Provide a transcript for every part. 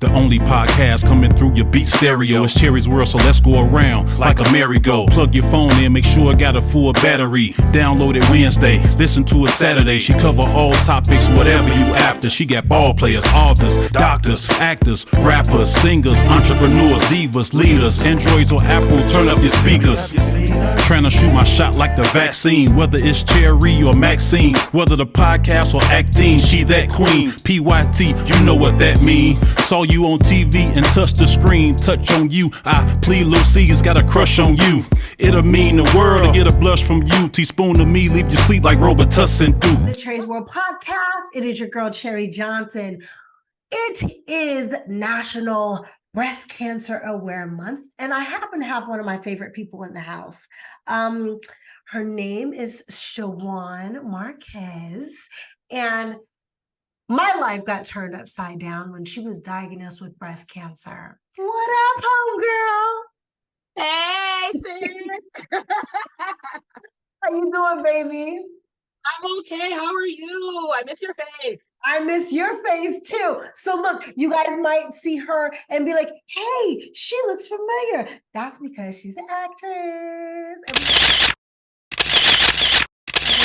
The only podcast coming through your beat stereo. It's Cherie's World, so let's go around like a merry-go. Plug your phone in, make sure it got a full battery. Download it Wednesday, listen to it Saturday. She cover all topics, whatever you after. She got ball players, authors, doctors, actors, rappers, singers, entrepreneurs, divas, leaders. Androids or Apple, turn up your speakers. Trying to shoot my shot like the vaccine. Whether it's Cherie or Maxine, whether the podcast or acting, she that queen. PYT, you know what that mean. Saw you on TV and touch the screen. Touch on you, I plead Lil C's got a crush on you. It'll mean the world to get a blush from you. Teaspoon to me, leave you sleep like Robitussin do. The Cherie's World podcast. It is your girl Cherie Johnson. It is National Breast Cancer Aware Month, and I happen to have one of my favorite people in the house. Her name is Shawan Marquez, and my life got turned upside down when she was diagnosed with breast cancer. What up, homegirl? Hey, sis. How you doing, baby? I'm okay. How are you? I miss your face. I miss your face too. So look, you guys might see her and be like, hey, she looks familiar. That's because she's an actress.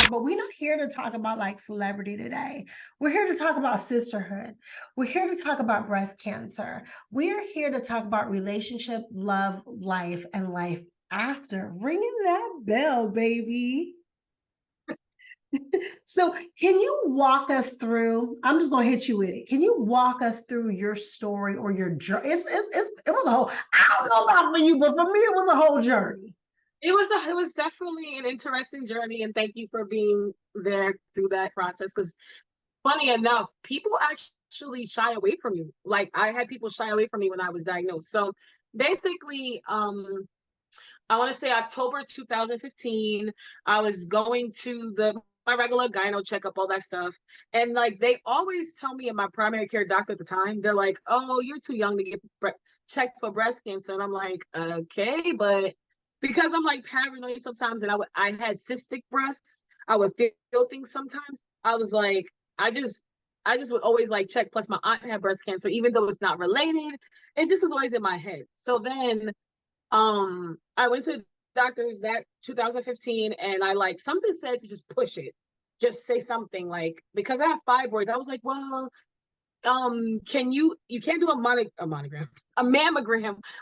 But we're not here to talk about like celebrity today. We're here to talk about sisterhood. We're here to talk about breast cancer. We're here to talk about relationship, love, life, and life after. Ringing that bell, baby. So can you walk us through, I'm just going to hit you with it. Can you walk us through your story or your journey? It was a whole, I don't know about for you, but for me, it was a whole journey. It was definitely an interesting journey, and thank you for being there through that process. Because funny enough, people actually shy away from you. Like I had people shy away from me when I was diagnosed. So basically, I want to say October 2015, I was going to my regular gyno checkup, all that stuff. And like, they always tell me, in my primary care doctor at the time, they're like, oh, you're too young to get checked for breast cancer. And I'm like, okay, but because I'm like paranoid sometimes, and I had cystic breasts, I would feel things sometimes. I was like, I just would always like check. Plus my aunt had breast cancer, even though it's not related. It just was always in my head. So then, I went to doctors that 2015, and I like something said to just push it, just say something like, because I have fibroids. I was like, well, can you can't do a mammogram,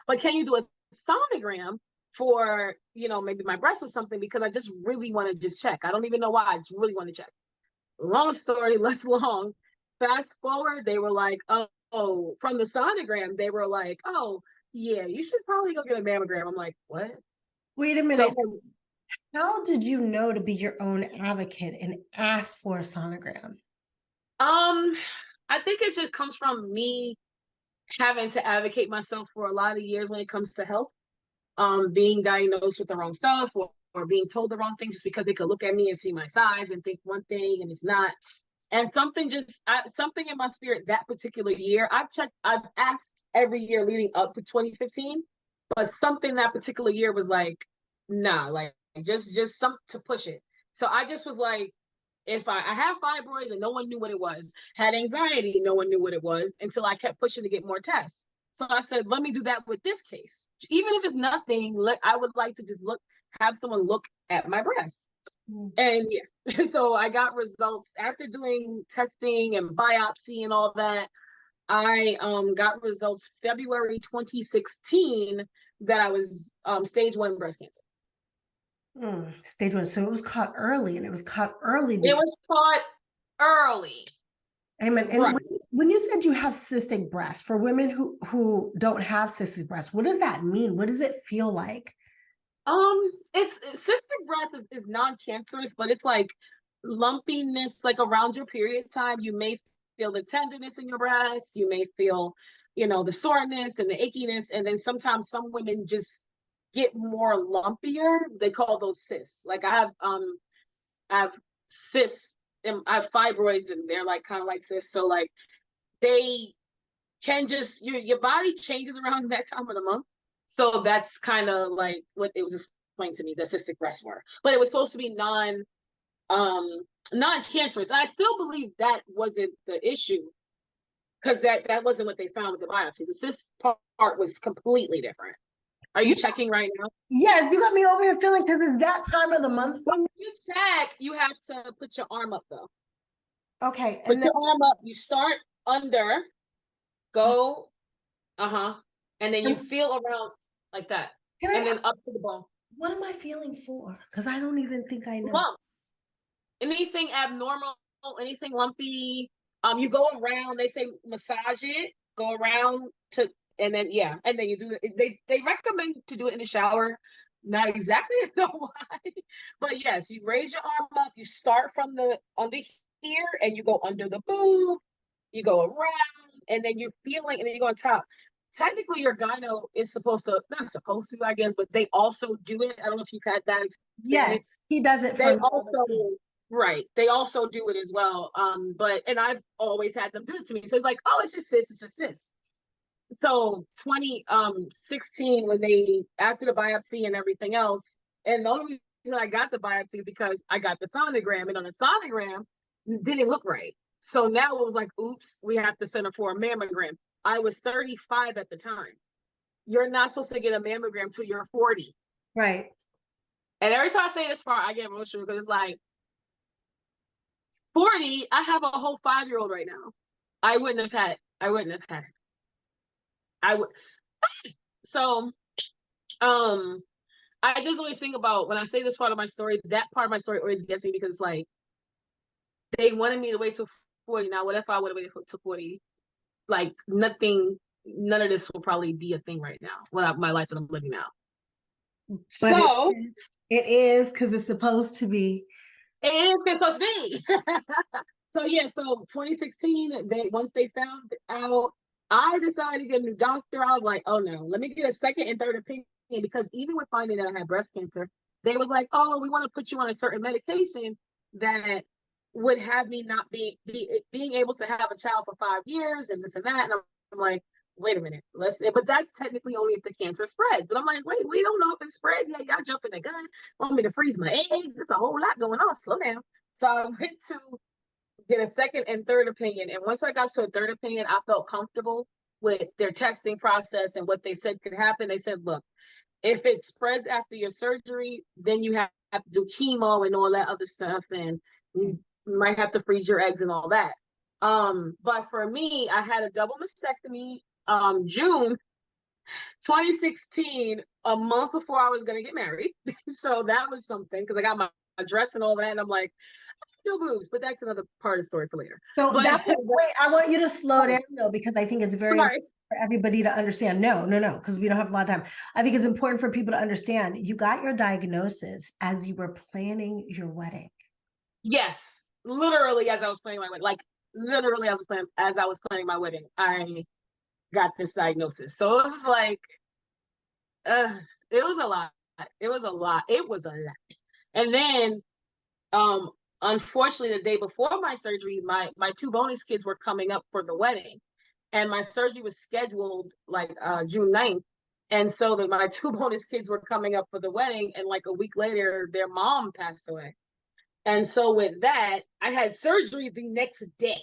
but can you do a sonogram for, maybe my breast or something, because I just really want to just check. I don't even know why. I just really want to check. Long story less long. Fast forward, they were like, oh, from the sonogram, they were like, oh, yeah, you should probably go get a mammogram. I'm like, what? Wait a minute. So, how did you know to be your own advocate and ask for a sonogram? I think it just comes from me having to advocate myself for a lot of years when it comes to health. Being diagnosed with the wrong stuff, or being told the wrong things just because they could look at me and see my size and think one thing and it's not. And something in my spirit that particular year, I've asked every year leading up to 2015, but something that particular year was like, nah, like just something to push it. So I just was like, if I have fibroids and no one knew what it was, had anxiety, no one knew what it was, until I kept pushing to get more tests. So I said, let me do that with this case. Even if it's nothing, I would like to just have someone look at my breast. And yeah, so I got results after doing testing and biopsy and all that. I got results February 2016 that I was stage 1 breast cancer. Stage 1. So it was caught early, and it was caught early. It was caught early. Amen. And right. When you said you have cystic breasts, for women who don't have cystic breasts, what does that mean? What does it feel like? It's cystic breast is non-cancerous, but it's like lumpiness, like around your period time. You may feel the tenderness in your breasts. You may feel, the soreness and the achiness. And then sometimes some women just get more lumpier. They call those cysts. Like I have cysts, and I have fibroids, and they're like kind of like cysts. So like they can just, your body changes around that time of the month. So that's kind of like what it was explained to me, the cystic breasts were. But it was supposed to be non-cancerous. I still believe that wasn't the issue. because that wasn't what they found with the biopsy. The cyst part was completely different. Are you checking right now? Yes, you got me over here feeling because it's that time of the month for me. When you check, you have to put your arm up though. Okay, Put and your arm up. You start under, go, and then you feel around like that, and then up to the bone. What am I feeling for? Because I don't even think I know. Lumps. Anything abnormal, anything lumpy. You go around. They say massage it. Go around to, and then and then you do it. They recommend to do it in the shower. Not exactly know why, but yes, you raise your arm up. You start from the under here, and you go under the boob. You go around, and then you're feeling, and then you go on top. Technically, your gyno is supposed to, not supposed to, I guess, but they also do it. I don't know if you've had that experience. Yes, he does it. They also, right. They also do it as well. And I've always had them do it to me. So it's like, oh, it's just cis. So 2016, when they, after the biopsy and everything else, and the only reason I got the biopsy is because I got the sonogram, and on the sonogram, it didn't look right. So now it was like, oops, we have to send her for a mammogram. I was 35 at the time. You're not supposed to get a mammogram till you're 40. Right. And every time I say this part, I get emotional because it's like 40, I have a whole 5-year-old right now. I wouldn't have had it. I would. So, I just always think about, when I say this part of my story, that part of my story always gets me, because like, they wanted me to wait till 40. Now, what if I would have waited till 40? Like, none of this will probably be a thing right now. My life that I'm living now. But so it is, because it's supposed to be. It is because it's me. So 2016, once they found out, I decided to get a new doctor. I was like, oh no, let me get a second and third opinion, because even with finding that I had breast cancer, they was like, oh, we want to put you on a certain medication that would have me not being able to have a child for 5 years and this and that. And I'm like, wait a minute, but that's technically only if the cancer spreads. But I'm like, wait, we don't know if it spread yet. Y'all jumping the gun. Want me to freeze my eggs? There's a whole lot going on. Slow down. So I went to get a second and third opinion. And once I got to a third opinion, I felt comfortable with their testing process and what they said could happen. They said, look, if it spreads after your surgery, then you have to do chemo and all that other stuff. And you might have to freeze your eggs and all that. But for me, I had a double mastectomy, June 2016, a month before I was going to get married. So that was something, because I got my dress and all that. And I'm like, no boobs, but that's another part of the story for later. So wait, I want you to slow down though, because I think it's very important for everybody to understand. No, because we don't have a lot of time. I think it's important for people to understand you got your diagnosis as you were planning your wedding. Yes, literally as I was planning my wedding. Like literally as I was planning my wedding, I got this diagnosis. So it was just like, it was a lot. It was a lot. And then, unfortunately, the day before my surgery, my 2 bonus kids were coming up for the wedding, and my surgery was scheduled like June 9th. And so my 2 bonus kids were coming up for the wedding, and like a week later, their mom passed away. And so with that, I had surgery the next day.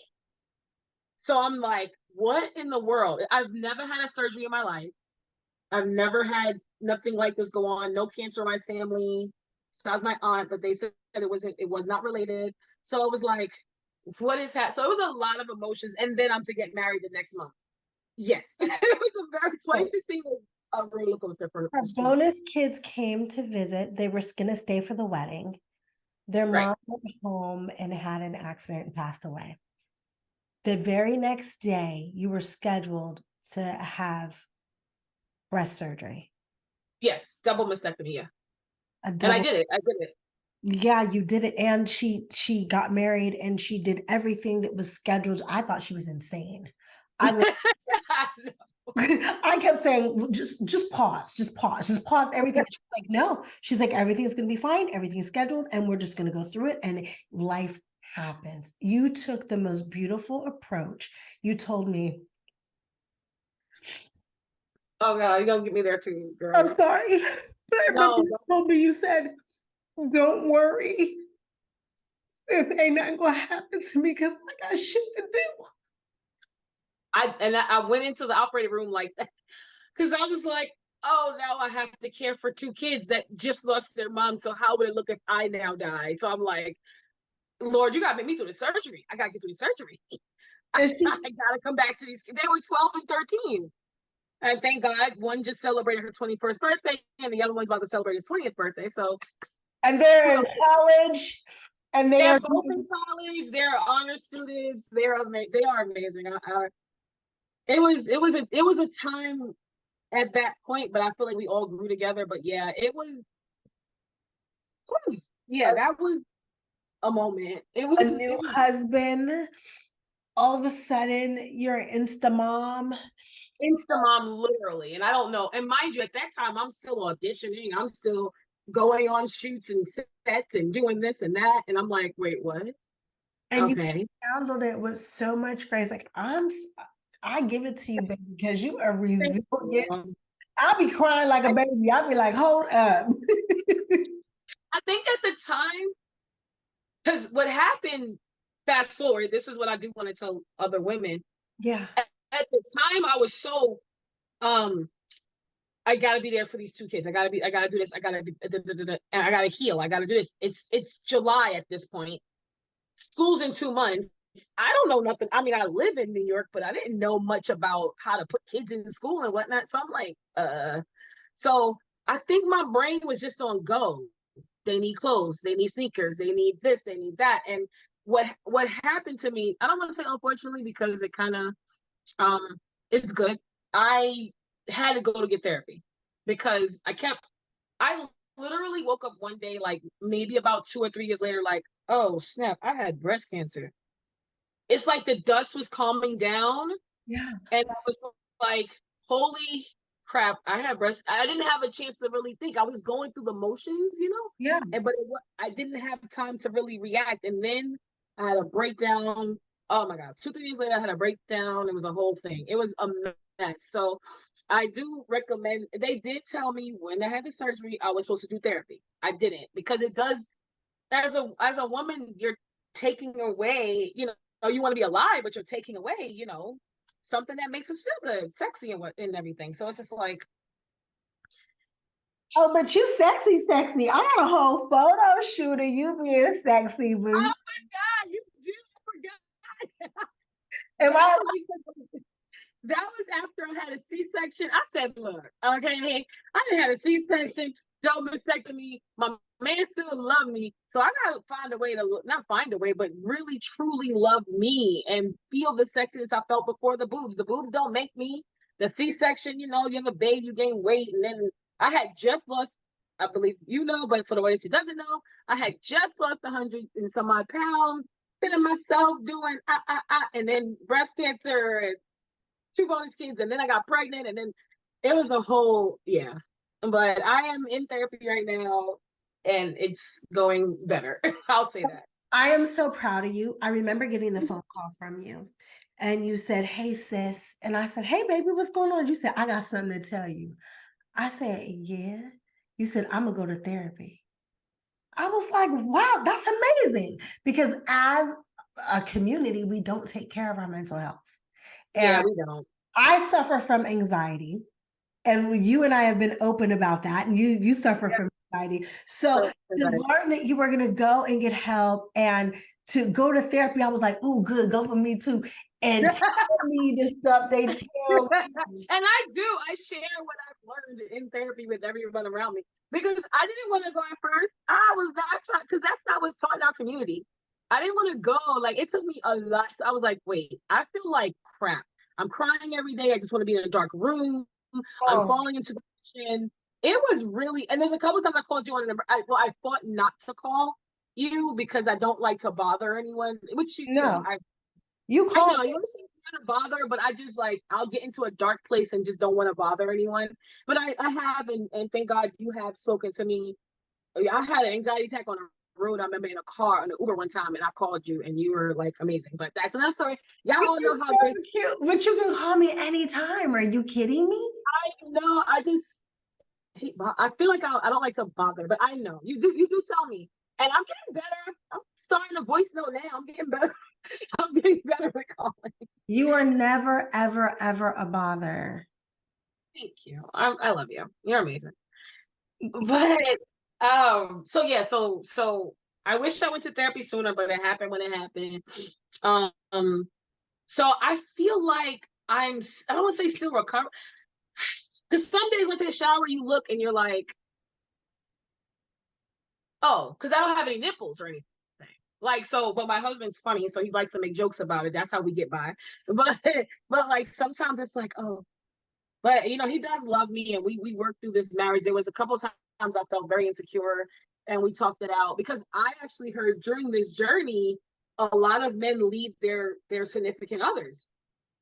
So I'm like, what in the world? I've never had a surgery in my life. I've never had nothing like this go on. No cancer in my family. Besides my aunt, but they said it was not related. So it was like, what is that? So it was a lot of emotions. And then I'm to get married the next month. Yes. It was a very 2016 was a roller coaster for Our bonus kids came to visit. They were going to stay for the wedding. Their mom went home and had an accident and passed away. The very next day, you were scheduled to have breast surgery. Yes, double mastectomy, yeah. And I did it. Yeah, you did it. And she got married and she did everything that was scheduled. I thought she was insane. I kept saying, just pause everything. She's like, no. She's like, everything is going to be fine. Everything's scheduled and we're just going to go through it. And life happens. You took the most beautiful approach. You told me. Oh God, you're going to get me there too, girl. I'm sorry. But I remember you told me, you said, don't worry. This ain't nothing going to happen to me because I got shit to do. I went into the operating room like that because I was like, oh, now I have to care for two kids that just lost their mom. So how would it look if I now die? So I'm like, Lord, you gotta make me through the surgery. I gotta get through the surgery. I And she, gotta come back to these. They were 12 and 13. And thank God one just celebrated her 21st birthday and the other one's about to celebrate his 20th birthday. So and they're in college, and they they're are both doing, in college. They're honor students. They are amazing. It was a time at that point, but I feel like we all grew together. But yeah, it was yeah, a, that was a moment. It a was new it was husband. All of a sudden, you're an Insta mom. Instamom literally. And I don't know. And mind you, at that time I'm still auditioning. I'm still going on shoots and sets and doing this and that. And I'm like, wait, what? And you Okay. handled it with so much grace. Like I give it to you, baby, because you are Thank resilient. you. I'll be crying like a baby. I'll be like, hold up. I think at the time, because what happened, fast forward, this is what I do want to tell other women. Yeah. At the time, I was so um I gotta be there for these two kids. I gotta do this. I gotta be, and I gotta heal. I gotta do this. It's July at this point. School's in 2 months. I don't know nothing. I mean, I live in New York, but I didn't know much about how to put kids in school and whatnot. So I'm like, so I think my brain was just on go. They need clothes, they need sneakers, they need this, they need that. And what happened to me, I don't want to say unfortunately because it kind of um it's good. I had to go to get therapy because I literally woke up one day, like maybe about 2 or 3 years later, like, oh snap, I had breast cancer. It's like the dust was calming down, Yeah. and I was like, holy crap, I had breast. I didn't have a chance to really think. I was going through the motions, Yeah. but I didn't have time to really react. And then I had a breakdown. Oh my God, 2, 3 years later, I had a breakdown. It was a whole thing. It was a mess. So I do recommend. They did tell me when I had the surgery, I was supposed to do therapy. I didn't because it does. As a woman, you're taking away. You want to be alive, but you're taking away. Something that makes us feel good, sexy, and everything. So it's just like, Oh, but you sexy, sexy. I got a whole photo shoot of you being sexy, oh boo. my God, you just forgot. Am That I was because that was after I had a C-section. I said, look, okay, I didn't have a C-section, Joe mastectomy. My man still loved me. So I gotta find a way to not find a way, but really truly love me and feel the sexiness I felt before the boobs. The boobs don't make me. The C-section, you have a baby, you gain weight, and then I had just lost, I believe but for the audience who doesn't know, I had just lost 100 and some odd pounds, feeling myself doing and then breast cancer and two bonus kids, and then I got pregnant, and then it was a whole yeah. But I am in therapy right now, and it's going better. I'll say that. I am so proud of you. I remember getting the phone call from you and you said, hey, sis. And I said, hey, baby, what's going on? You said, I got something to tell you. I said, yeah. You said, I'm going to go to therapy. I was like, wow, that's amazing. Because as a community, we don't take care of our mental health. Yeah, And we don't. I suffer from anxiety. And you and I have been open about that. And you suffer Yeah, from anxiety. So so to learn that you were going to go and get help and to go to therapy, I was like, oh, good, go for me too. And tell me the stuff they tell me. And I share what I've learned in therapy with everyone around me because I didn't want to go at first. I was not trying because that's not what's taught in our community. I didn't want to go. Like it took me a lot. So I was like, wait, I feel like crap. I'm crying every day. I just want to be in a dark room. I'm Oh, falling into depression. It was really, and there's a couple times I called you on a number. I fought not to call you because I don't like to bother anyone. Which no, you I called know you understand want to bother, but I just like I'll get into a dark place and just don't want to bother anyone. But I have, and thank God you have spoken to me. I had an anxiety attack on a road. I remember in a car on an Uber one time, and I called you, and you were like amazing. But that's another story. Y'all me. all know how You're great. so cute. But you can call me anytime. Are you kidding me? I know. I just I feel like I don't like to bother, but I know you do. You do tell me, and I'm getting better. I'm starting to voice note now. I'm getting better. I'm getting better at calling. You are never, ever, ever a bother. Thank you. I love you. You're amazing. But so yeah, so I wish I went to therapy sooner, but it happened when it happened. Um, so I feel like I don't want to say still recovering, because some days when you take a shower, you look and you're like, oh, because I don't have any nipples or anything. Like, so, but my husband's funny, so he likes to make jokes about it. That's how we get by. But but like sometimes it's like, oh, but you know, he does love me, and we worked through this marriage. There was a couple times I felt very insecure, and we talked it out, because I actually heard during this journey a lot of men leave their significant others,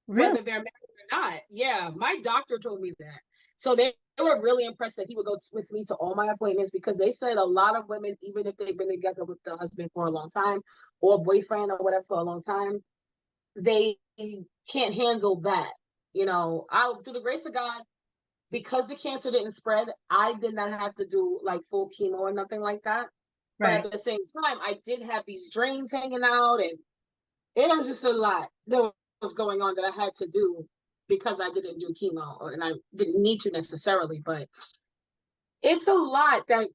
Really? whether they're married or not. Yeah, my doctor told me that. So they were really impressed that he would go with me to all my appointments, because they said a lot of women, even if they've been together with the husband for a long time or boyfriend or whatever for a long time, they can't handle that. You know, I, through the grace of God, because the cancer didn't spread, I did not have to do like full chemo or nothing like that. But Right. at the same time, I did have these drains hanging out, and it was just a lot that was going on that I had to do because I didn't do chemo, and I didn't need to necessarily. But it's a lot that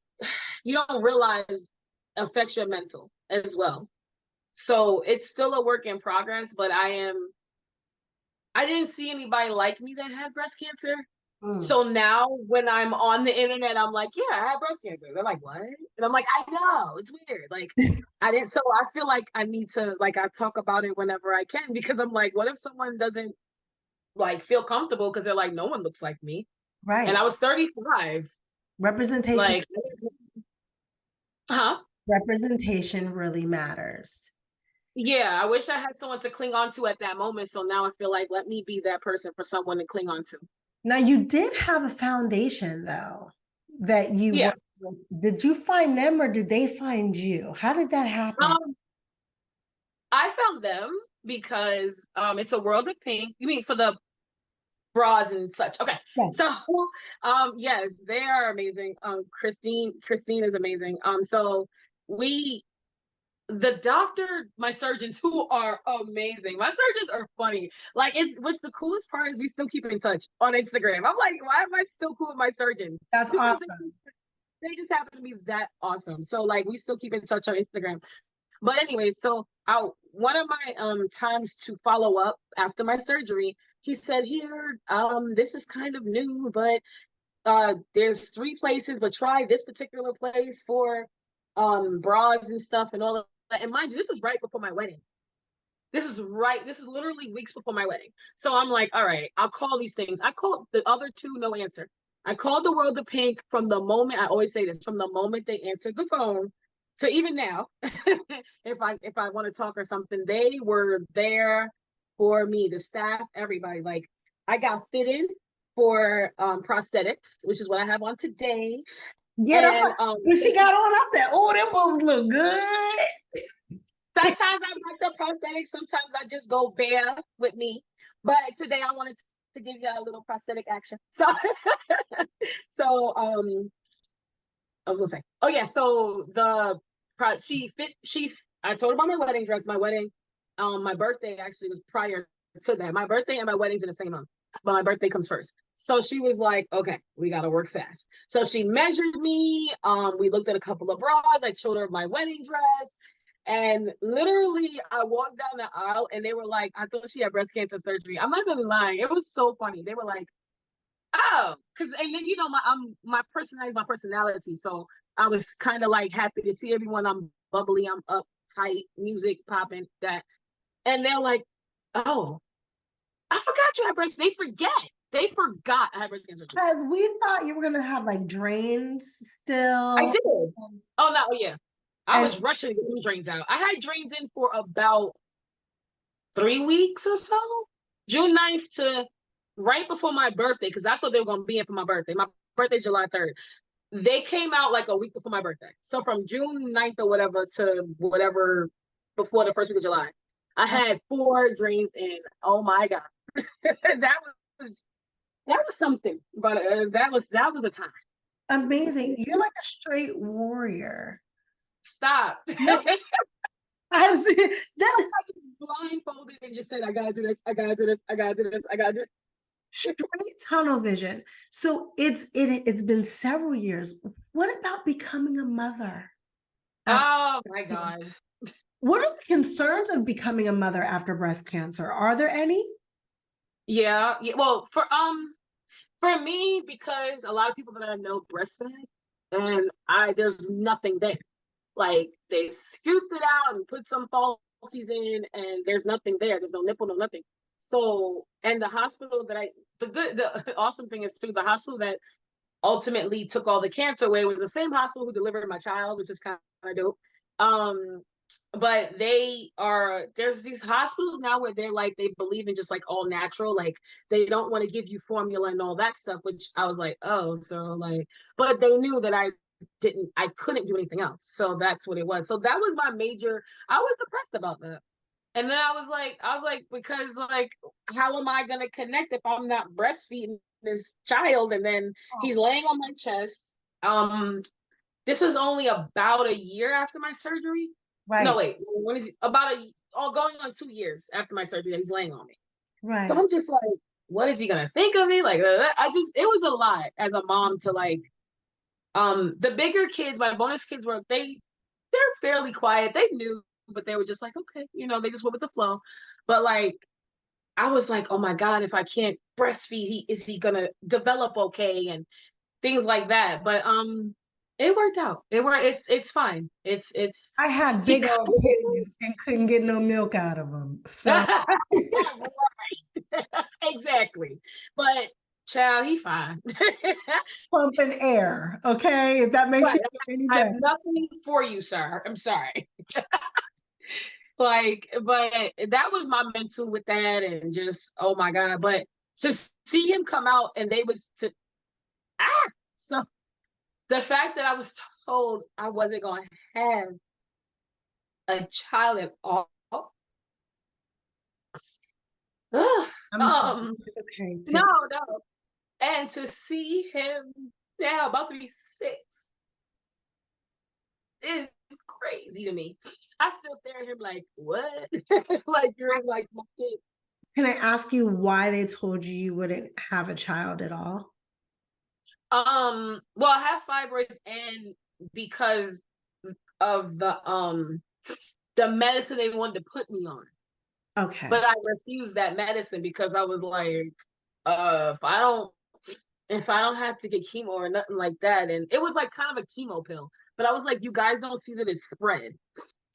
you don't realize affects your mental as well. So it's still a work in progress, but I didn't see anybody like me that had breast cancer. Mm. So now when I'm on the internet, I'm like, yeah, I had breast cancer. They're like, what? And I'm like, I know, it's weird. Like, I didn't, so I feel like I need to, like, I talk about it whenever I can, because I'm like, what if someone doesn't like feel comfortable because they're like, no one looks like me. And Right. I was 35. Representation. Like, huh? Representation really matters. Yeah, I wish I had someone to cling on to at that moment. So now I feel like, let me be that person for someone to cling on to. Now, you did have a foundation, though, that you Yeah. worked with. Did you find them or did they find you? How did that happen? I found them because it's a world of pink. You mean for the bras and such? Okay. Yes. So yes, they are amazing. Christine is amazing. So we the doctor, my surgeons, who are amazing. My surgeons are funny. Like, it's what's the coolest part is we still keep in touch on Instagram. I'm like, why am I still cool with my surgeons? That's Because awesome. they just happen to be that awesome. So like we still keep in touch on Instagram. But anyway, so one of my times to follow up after my surgery, he said, here, this is kind of new, but there's 3 places, but try this particular place for bras and stuff and all of that. And mind you, this is right before my wedding. This is literally weeks before my wedding. So I'm like, all right, I'll call these things. I called the other 2, no answer. I called the World of Pink from the moment, I always say this, from the moment they answered the phone to even now. if I want to talk or something, they were there for me, the staff, everybody. Like, I got fitted for prosthetics, which is what I have on today. Yeah, that's And when she got on, I said, oh, that moves look good. sometimes I like the prosthetics, sometimes I just go bare with me. But today I wanted to give you a little prosthetic action. So so I was gonna say, oh yeah, so I told her about my wedding dress. My birthday actually was prior to that. My birthday and my wedding's in the same month, but my birthday comes first. So she was like, okay, we gotta work fast. So she measured me. We looked at a couple of bras. I showed her my wedding dress. And literally, I walked down the aisle and they were like, I thought she had breast cancer surgery. I'm not even lying. It was so funny. They were like, oh, because, and then, you know, my personality is my personality. So I was kind of like happy to see everyone. I'm bubbly, I'm up, tight, music popping, that. And they're like, oh, I forgot you had breast. They forgot I had breast cancer. We thought you were gonna have like drains still. I did. Oh no, yeah. I And was rushing to get these drains out. I had drains in for about 3 weeks or so. June 9th to right before my birthday, because I thought they were gonna be in for my birthday. My birthday's July 3rd. They came out like a week before my birthday. So from June 9th or whatever to whatever before the first week of July, I had 4 drains in. Oh my God. that was something. But that was a time. amazing. You're like a straight warrior. Stop. I've seen that. I just blindfolded and just said, I gotta do this, I gotta do this, I gotta do this, I gotta do this. Straight tunnel vision. So it's been several years. What about becoming a mother? Oh my God. What are the concerns of becoming a mother after breast cancer? Are there any? Yeah, yeah. Well, for me, because a lot of people that I know breastfed, and there's nothing there. Like they scooped it out and put some falsies in, and there's nothing there. There's no nipple, no nothing. So, and the hospital that the awesome thing is too, the hospital that ultimately took all the cancer away was the same hospital who delivered my child, which is kind of dope. But there's these hospitals now where they're like, they believe in just like all natural, like they don't want to give you formula and all that stuff, which I was like, oh, so like, but they knew that I couldn't do anything else. So that's what it was. So that was my major, I was depressed about that. And then I was like, because like, how am I gonna connect if I'm not breastfeeding this child? And then he's laying on my chest. This was only about a year after my surgery. Right. No, wait, when is going on 2 years after my surgery that he's laying on me. Right. So I'm just like, what is he gonna think of me? Like, it was a lot as a mom to like, the bigger kids, my bonus kids they're fairly quiet. They knew, but they were just like, okay, they just went with the flow. But like, I was like, oh my God, if I can't breastfeed, is he gonna develop okay and things like that. But it worked out. It's fine. It's I had big old titties and couldn't get no milk out of them. So exactly. But child, he fine. pumping air. Okay. If that makes Right. you feel any I have better. nothing for you, sir. I'm sorry. Like, but that was my mental with that, and just, oh my God. But to see him come out and so the fact that I was told I wasn't going to have a child at all. I'm sorry. It's okay. No. And to see him now about to be 6 is crazy to me. I still stare at him like, what? Like, you're like my kid. Can I ask you why they told you you wouldn't have a child at all? Well, I have fibroids, and because of the medicine they wanted to put me on. Okay. But I refused that medicine because I was like, if I don't have to get chemo or nothing like that. And it was like kind of a chemo pill. But I was like, you guys don't see that it's spread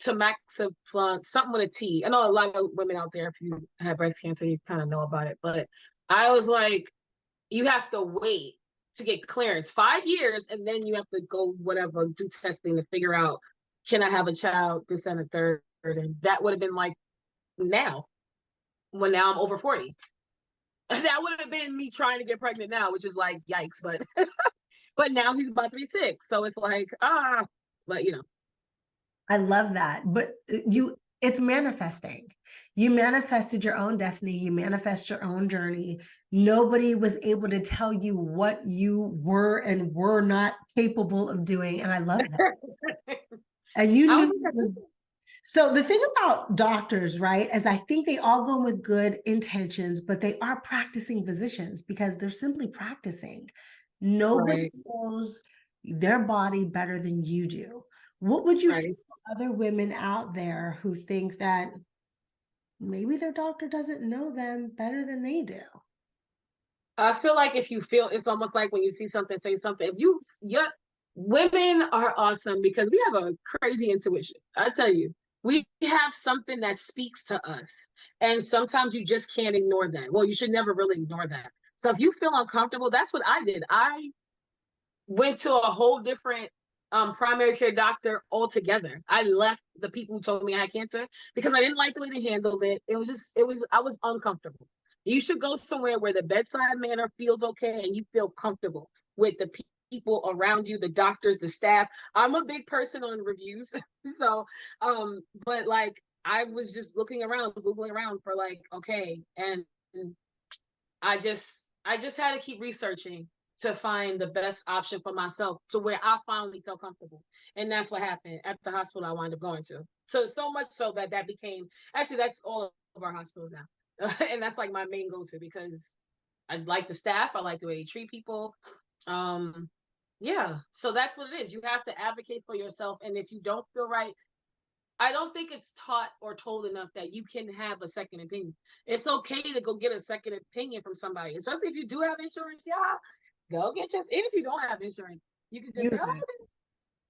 to Maxiplon, something with a T. I know a lot of women out there, if you have breast cancer, you kind of know about it. But I was like, you have to wait to get clearance 5 years, and then you have to go whatever, do testing to figure out, can I have a child, this and a third. And that would have been like now, when now I'm over 40. That would have been me trying to get pregnant now, which is like, yikes. But but now he's about to be 6. So it's like, but I love that. But it's manifesting. You manifested your own destiny. You manifest your own journey. Nobody was able to tell you what you were and were not capable of doing. And I love that. And you knew. So the thing about doctors, right, is I think they all go with good intentions, but they are practicing physicians because they're simply practicing. Nobody knows their body better than you do. What would you tell other women out there who think that maybe their doctor doesn't know them better than they do? I feel like if you feel, it's almost like when you see something, say something. Women are awesome because we have a crazy intuition. I tell you, we have something that speaks to us. And sometimes you just can't ignore that. Well, you should never really ignore that. So if you feel uncomfortable, that's what I did. I went to a whole different primary care doctor altogether. I left the people who told me I had cancer because I didn't like the way they handled it. I was uncomfortable. You should go somewhere where the bedside manner feels okay and you feel comfortable with the people around you, the doctors, the staff. I'm a big person on reviews. So, but like, I was just looking around, Googling around for like, okay. And I just had to keep researching to find the best option for myself to where I finally felt comfortable. And that's what happened at the hospital I wound up going to. So much so that that became, actually, that's all of our hospitals now. And that's like my main go-to because I like the staff. I like the way they treat people. Yeah. So that's what it is. You have to advocate for yourself. And if you don't feel right, I don't think it's taught or told enough that you can have a second opinion. It's okay to go get a second opinion from somebody, especially if you do have insurance. Yeah, go get your. Even if you don't have insurance, you can just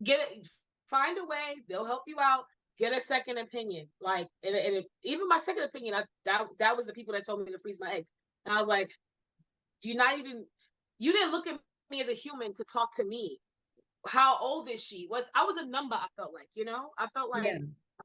get it. Find a way. They'll help you out. Get a second opinion. Like, and even my second opinion, that was the people that told me to freeze my eggs, and I was like, you didn't look at me as a human to talk to me. How old is she? I was a number, I felt like, I felt like,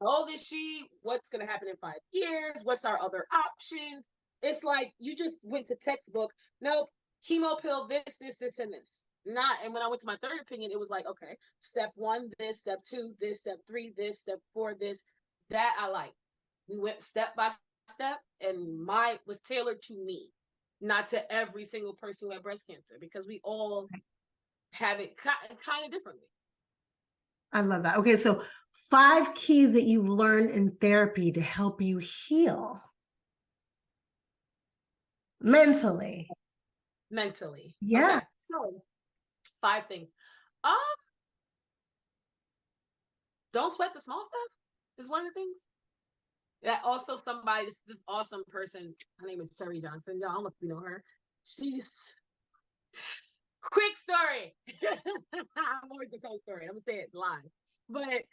how old is she? What's going to happen in 5 years? What's our other options? It's like, you just went to textbook. Nope, chemo pill, this, and this. And when I went to my third opinion, it was like, okay, step 1, this, step 2, this, step 3, this, step 4, this. That I like. We went step by step, and mine was tailored to me, not to every single person who had breast cancer, because we all have it kind of differently. I love that. Okay, so 5 keys that you've learned in therapy to help you heal mentally. Yeah. Okay. So 5 things. Don't sweat the small stuff is one of the things. That also this awesome person, her name is Cherie Johnson. Y'all, I don't know if you know her. She's quick story. I'm always gonna tell a story. I'm gonna say it live. But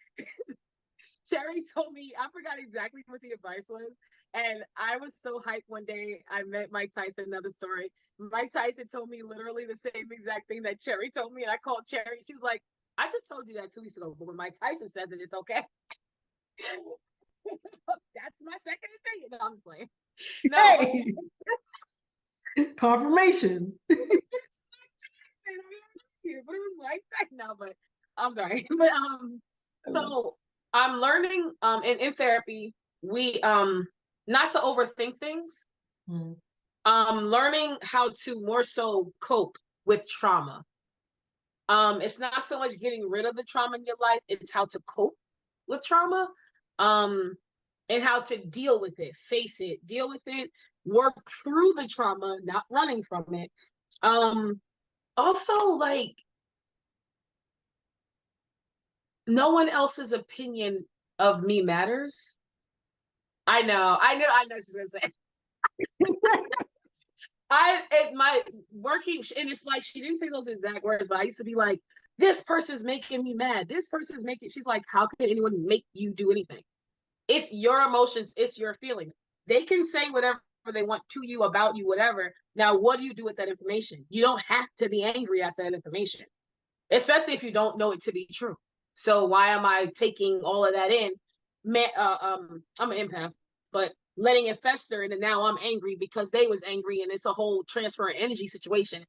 Cherie told me, I forgot exactly what the advice was. And I was so hyped one day. I met Mike Tyson, another story. Mike Tyson told me literally the same exact thing that Cherie told me. And I called Cherie. She was like, I just told you that 2 weeks ago. But when Mike Tyson said that it's okay. That's my second opinion. No, I'm just playing. No. Hey. Confirmation. But it was like that now, but I'm sorry. But so I'm learning in therapy, we not to overthink things. Learning how to more so cope with trauma. It's not so much getting rid of the trauma in your life, it's how to cope with trauma. And how to deal with it, face it, deal with it, work through the trauma, not running from it. Also, like, no one else's opinion of me matters. I know she's gonna say. My working, and it's like, she didn't say those exact words, but I used to be like, this person's making me mad. This person's making, she's like, how can anyone make you do anything? It's your emotions, it's your feelings. They can say whatever they want to you, about you, whatever. Now, what do you do with that information? You don't have to be angry at that information, especially if you don't know it to be true. So why am I taking all of that in? I'm an empath, but letting it fester, and then now I'm angry because they was angry, and it's a whole transfer of energy situation.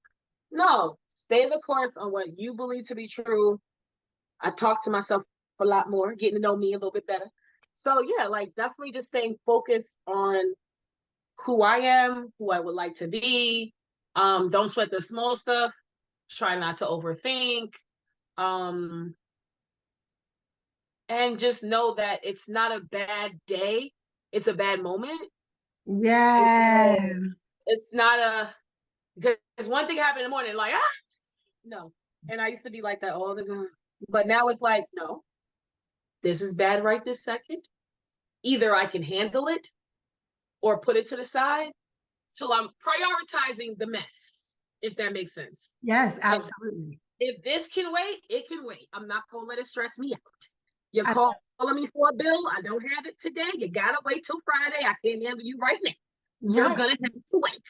No, stay the course on what you believe to be true. I talk to myself a lot more, getting to know me a little bit better. So yeah, like, definitely just staying focused on who I am, who I would like to be. Don't sweat the small stuff. Try not to overthink. And just know that it's not a bad day. It's a bad moment. Yes. It's not because one thing happened in the morning, like, no. And I used to be like that all the time. But now it's like, no, this is bad right this second. Either I can handle it or put it to the side. So I'm prioritizing the mess, if that makes sense. Yes, absolutely. If this can wait, it can wait. I'm not going to let it stress me out. You're calling me for a bill. I don't have it today. You got to wait till Friday. I can't handle you right now. You're going to have to wait.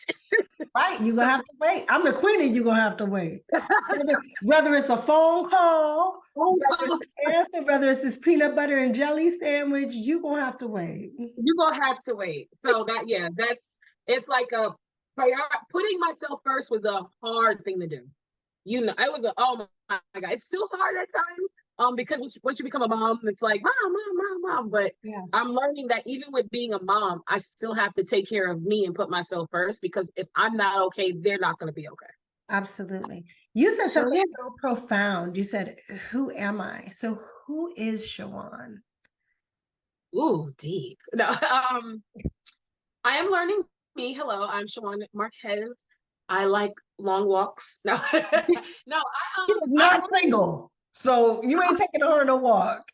Right. You're going to have to wait. I'm the queen and you're going to have to wait. Whether it's a phone call, whether it's this peanut butter and jelly sandwich, you're going to have to wait. You're going to have to wait. So it's like putting myself first was a hard thing to do. It was oh my God, it's still hard at times. Because once you become a mom, it's like mom. But yeah. I'm learning that even with being a mom, I still have to take care of me and put myself first, because if I'm not okay, they're not going to be okay. Absolutely. You said So something yeah. so profound. You said, "Who am I?" So who is Shawan? Ooh, deep. No, I am learning me. Hello, I'm Shawan Marquez. I like long walks. No, no, She is I'm not single, so you ain't taking her on a walk.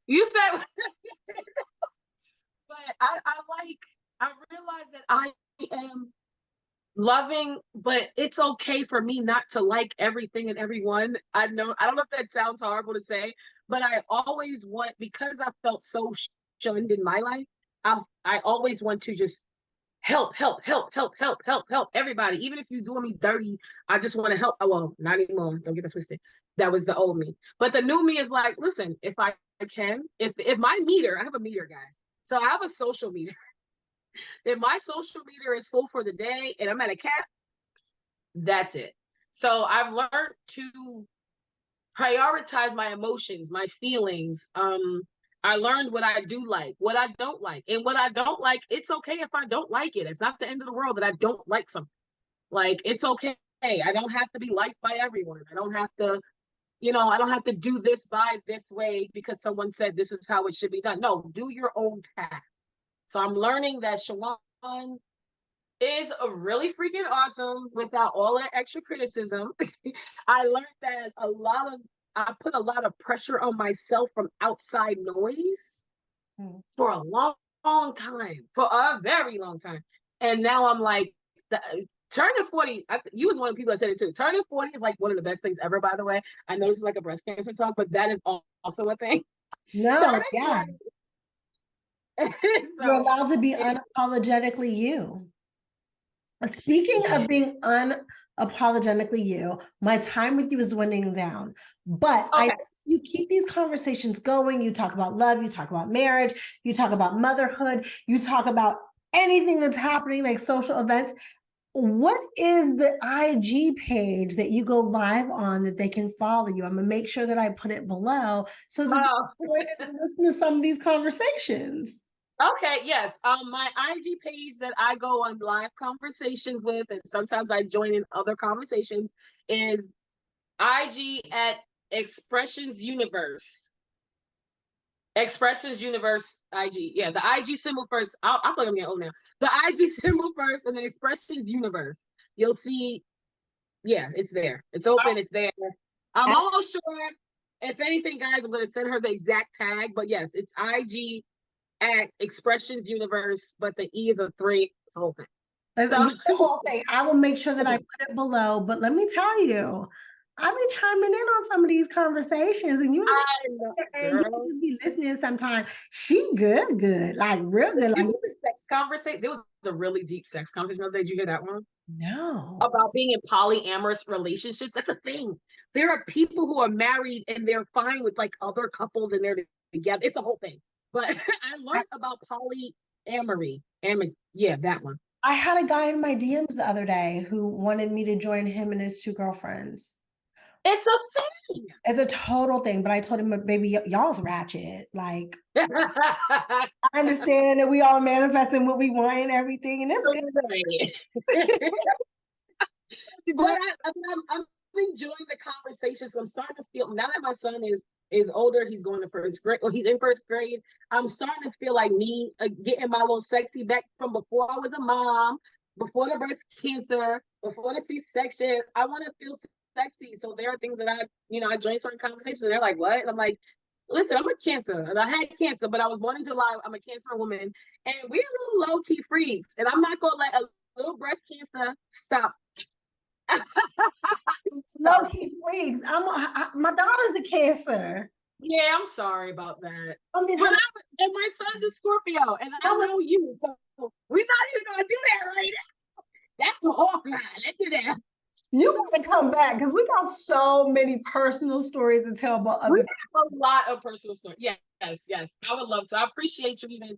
you said, but I realize that I am loving, but it's okay for me not to like everything and everyone. I know, I don't know if that sounds horrible to say, but I always want, because I felt so shunned in my life, I always want to just help everybody. Even if you're doing me dirty, I just want to help. Oh, well, not anymore. Don't get that twisted. That was the old me. But the new me is like, listen, if I can, if my meter, I have a meter, guys. So I have a social meter. If my social meter is full for the day and I'm at a cap, that's it. So I've learned to prioritize my emotions, my feelings. I learned what I do like, what I don't like. And what I don't like, it's okay if I don't like it. It's not the end of the world that I don't like something. Like, it's okay. I don't have to be liked by everyone. I don't have to, I don't have to do this by this way because someone said this is how it should be done. No, do your own path. So I'm learning that Shawan is a really freaking awesome without all that extra criticism. I learned that I put a lot of pressure on myself from outside noise for a long time, for a very long time. And now I'm like, turning 40, you was one of the people that said it too. Turning 40 is like one of the best things ever, by the way. I know this is like a breast cancer talk, but that is also a thing. No, Turning yeah. 40. You're So, allowed to be unapologetically you. Speaking yeah. of being unapologetically you, my time with you is winding down. But I Okay. you keep these conversations going. You talk about love, you talk about marriage, you talk about motherhood, you talk about anything that's happening, like social events. What is the IG page that you go live on that they can follow you? I'm gonna make sure that I put it below so that Oh. they can listen to some of these conversations. Okay, yes. My IG page that I go on live conversations with, and sometimes I join in other conversations, is IG at Expressions Universe. Expressions Universe IG. Yeah, the IG symbol first. I feel like I'm getting old now. The IG symbol first, and then Expressions Universe. You'll see. Yeah, it's there. It's open. It's there. I'm almost sure. If anything, guys, I'm going to send her the exact tag. But yes, it's IG at Expressions Universe, but the E is a 3. It's the whole thing. So The whole thing. I will make sure that I put it below. But let me tell you, I be chiming in on some of these conversations, and you I know, and you girl. just be listening sometimes. She good, like real good. Did you Like hear the sex conversation? There was a really deep sex conversation the other day. Did you hear that one? no. About being in polyamorous relationships. That's a thing. There are people who are married and they're fine with like other couples and they're together. It's a whole thing. But I learned about polyamory. Yeah, that one. I had a guy in my DMs the other day who wanted me to join him and his 2 girlfriends. It's a thing. It's a total thing, but I told him, baby, y'all's ratchet. Like, I understand that we all manifesting what we want and everything, and it's good. But I'm enjoying the conversation. So I'm starting to feel, now that my son is older, he's going to first grade, or he's in first grade. I'm starting to feel like me getting my little sexy back from before I was a mom, before the breast cancer, before the C-section. I want to feel sexy. So there are things that I join certain conversations. And they're like, what? And I'm like, listen, I'm a Cancer, and I had cancer, but I was born in July. I'm a Cancer woman, and we're little low-key freaks. And I'm not gonna let a little breast cancer stop. Low key freaks. My daughter's a Cancer. Yeah, I'm sorry about that. I mean, But and my son's a Scorpio, and I know you, so we're not even gonna do that right now. That's a hawk line. Let's do that. you gotta come back because we got so many personal stories to tell about We other. have a lot of personal stories. Yes. I would love to. I appreciate you even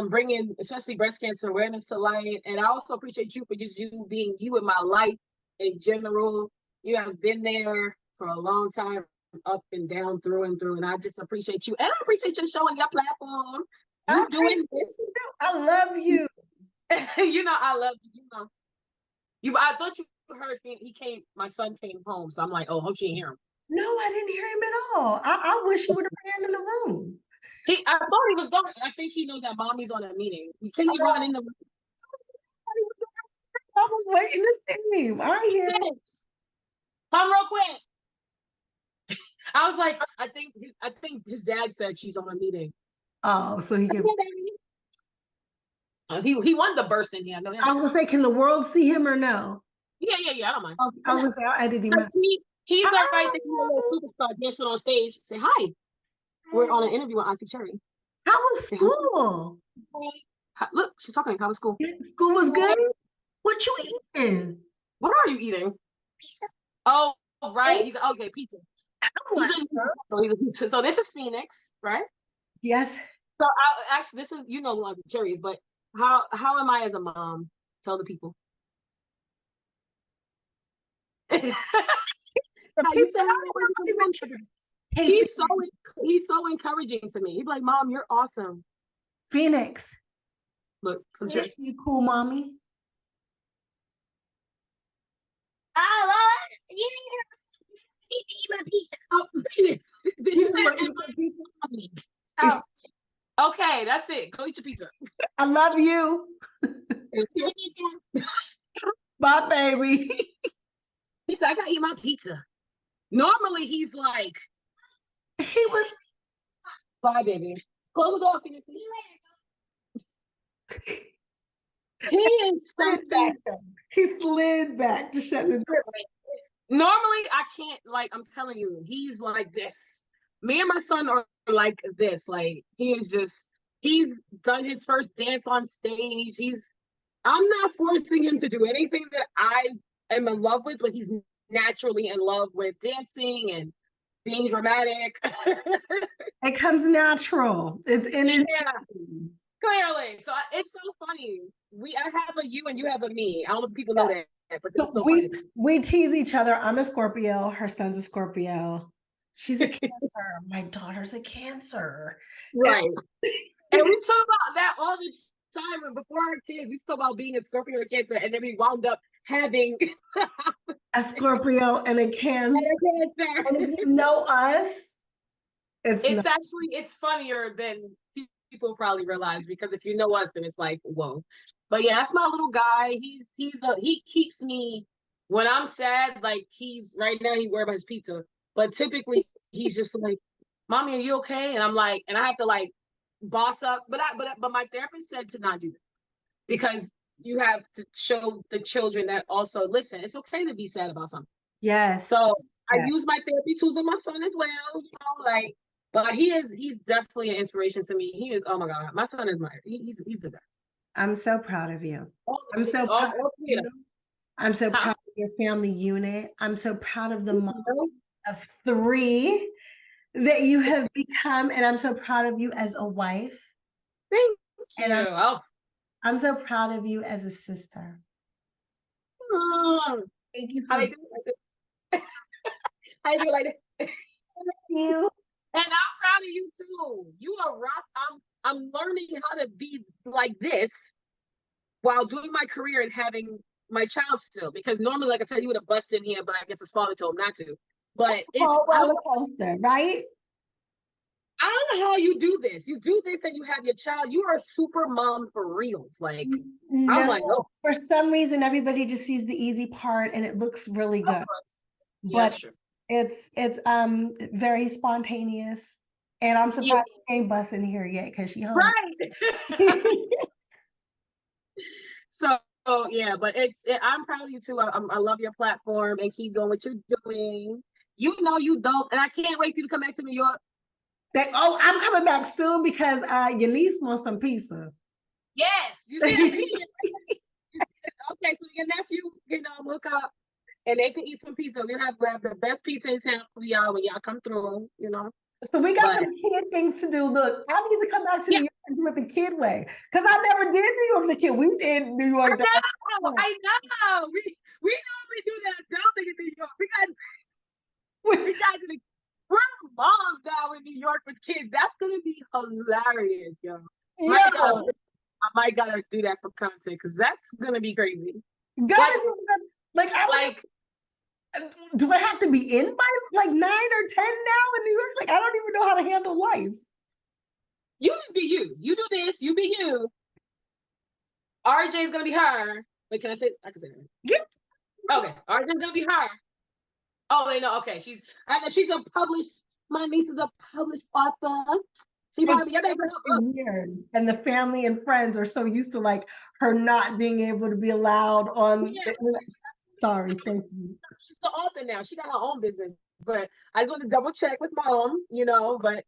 bringing, especially breast cancer awareness to light, and I also appreciate you for just you being you in my life in general. You have been there for a long time, up and down, through and through, and I just appreciate you, and I appreciate your show and your platform. I You doing appreciate you. I love you. this? I love you. I thought you heard my son came home, so I'm like, oh, hope she didn't hear him. No, I didn't hear him at all. I wish he would have ran in the room. I thought he was going. I think he knows that mommy's on a meeting. Can he run in the room? I was waiting to see him. I hear him. Come real quick. I was like, I think his dad said she's on a meeting. Oh, so he can. He wanted to burst in here. No, I was gonna say, can the world see him or no? Yeah. I don't mind. Okay, I was gonna say, I'll edit him out. He's all right. He's a little superstar dancing on stage. Say hi. We're on an interview with Auntie Cherie. How was school? Look, she's talking. How was school? School was good. What you eating? What are you eating? Pizza. Oh, right. Okay, pizza. So this is Phoenix, right? Yes. So I actually, this is Cherie is, but how am I as a mom? Tell the people. He's so encouraging to me. He's like, Mom, you're awesome. Phoenix. Look, you cool, mommy. You need to eat my pizza. Oh, Phoenix. Oh. Okay, that's it. Go eat your pizza. I love you. Bye, baby. He said, I gotta eat my pizza. Normally he's like, he was. Bye, baby. Close the door, Phoenix. He is something. He slid back to shut the door. Normally I can't, like, I'm telling you, he's like this. Me and my son are like this. Like, he's done his first dance on stage. I'm not forcing him to do anything that I am in love with, but he's naturally in love with dancing and being dramatic. It comes natural. It's in his genes. Clearly. So it's so funny. I have a you and you have a me. I don't know if people know that, but it's so funny. We tease each other. I'm a Scorpio. Her son's a Scorpio. She's a Cancer. My daughter's a Cancer. Right. And we talk about that all the time. And before our kids, we talk about being a Scorpio or a Cancer, and then we wound up having a Scorpio and a Cancer. And if you know us, it's funnier than people probably realize, because if you know us, then it's like, whoa. But yeah, that's my little guy. He keeps me when I'm sad. Like, right now he worried about his pizza, but typically he's just like, Mommy, are you okay? And I'm like, and I have to like boss up, but my therapist said to not do that, because you have to show the children that also, listen, it's okay to be sad about something. Yes. So I use my therapy tools with my son as well, like. But he's definitely an inspiration to me. He is, oh my God, my son is he's the best. I'm so proud of you. I'm so proud of you. I'm so proud of your family unit. I'm so proud of the mom of 3 that you have become. And I'm so proud of you as a wife. Thank you. And I'm so proud of you as a sister. Thank you. How do you do it? How do you do it like that? Thank you. And I'm proud of you too. You are rock. I'm learning how to be like this while doing my career and having my child still. Because normally, like I said, he would have busted in here, but I guess his father told him not to. But it's roller coaster, right? I don't know how you do this. You do this and you have your child. You are a super mom for reals. Like, no, I'm like, oh. For some reason, everybody just sees the easy part and it looks really good. Yeah, but it's very spontaneous, and I'm surprised she ain't busting here yet because she home. Right. So yeah, but I'm proud of you too. I love your platform and keep doing what you're doing. You know you don't, and I can't wait for you to come back to New York. I'm coming back soon because your niece wants some pizza. Yes, you see the pizza. Okay, so your nephew, look up. And they can eat some pizza. We have the best pizza in town for y'all when y'all come through, So we got some kid things to do. Look, I need to come back to New York and do it the kid way. Because I never did New York the kid. We did New York. I know. We normally do that adulting in New York. We're moms now in New York with kids. That's gonna be hilarious, yo. I might gotta do that for content because that's gonna be crazy. Like, Like, do I have to be in by like 9 or 10 now in New York? Like, I don't even know how to handle life. you just be you. You do this, you be you. RJ is gonna be her. Wait, can I say? I can say that. Yeah. Okay, RJ's gonna be her. Oh, wait, no, okay. I know she's a published. My niece is a published author. She probably your baby. Years, and the family and friends are so used to like her not being able to be allowed on. Yeah. Sorry, thank you. She's the author now. She got her own business, but I just want to double check with mom, but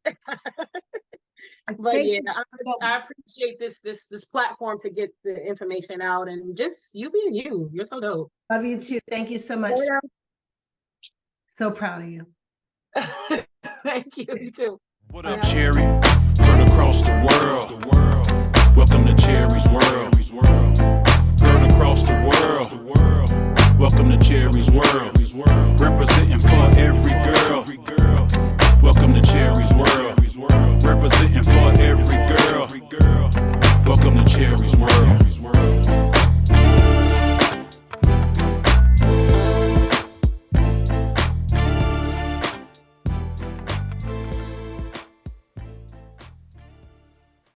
Thank yeah, you so I much. appreciate this platform to get the information out and just you being you. You're so dope. Love you too. Thank you so much. So proud of you. Thank you. You too. What up, Cherie? Heard across the world. Welcome to Cherie's world. Heard across the world. Welcome to Cherie's world. Representing for every girl. Welcome to Cherie's world. Representing for every girl. Welcome to Cherie's world.